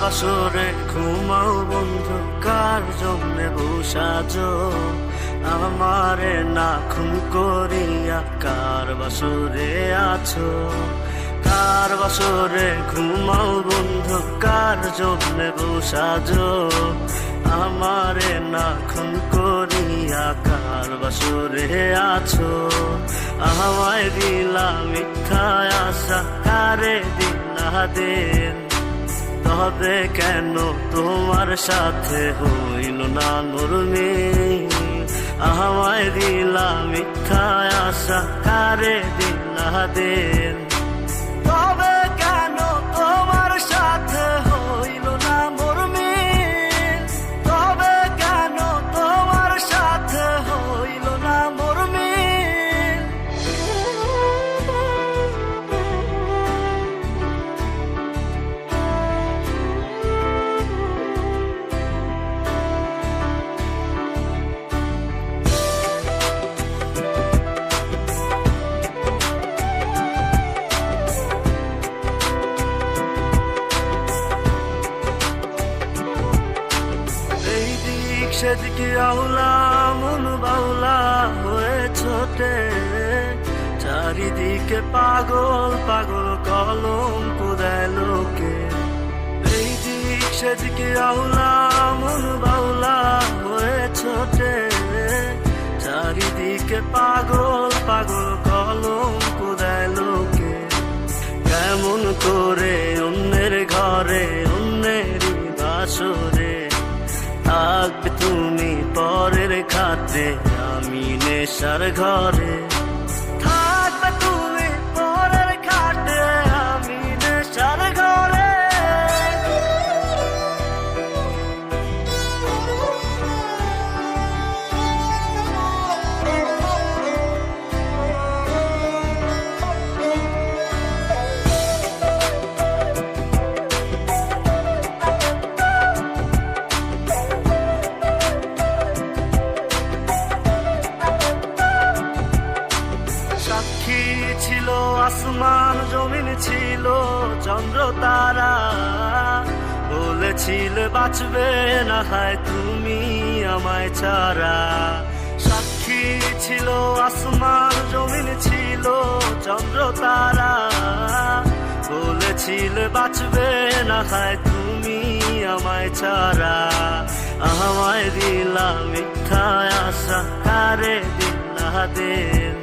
বাসরে ঘুমাও বন্ধু, কার জন্যে বসাজো আমারে না খুন করিয়া? কার বাসরে আছো? কার বাসরে ঘুমাও বন্ধু, কার জন্যে বসাজো আমারে না খুন করিয়া? কার বাসরে আছো? আমায় দিলা মিথ্যা আশা, কারে দিলা দিন? তবে কেন তোমার সাথে হইল না নরমি? আমায় দিলা মিথ্যা আশা, কারে দিলা দিন? তবে কেন তোমার সাথে হইল না মরমি? তবে কেন তোমার সাথে হইল না মরমি? সেদিকে আউলা মন বাউলা হয়ে ছোটে, চারিদিকে পাগল পাগল কলঙ্ক দেয় লোকে। এই দিক সেদিকে আউলা মন বাউলা হয়ে ছোটে, চারিদিকে পাগল পাগল কলঙ্ক দেয় লোকে। কেমন করে অন্যের ঘরে অন্যেরই বাসরে থাকবে তুমি পরের খাতে, আমি নেশার ঘরে? থাকবে তুমি পরের খাতে, আমি নেশার ঘরে? সাক্ষী ছিল আসমান জমিন, ছিল চন্দ্র তারা, বলেছিলে বাঁচবে না হয় তুমি আমায় ছাড়া। সাক্ষী ছিল আসমান জমিন, ছিল চন্দ্র তারা, বলেছিলে বাঁচবে না হয় তুমি আমায় ছাড়া। আমায় দিলা মিথ্যা আশা, কারে দিলা দিন?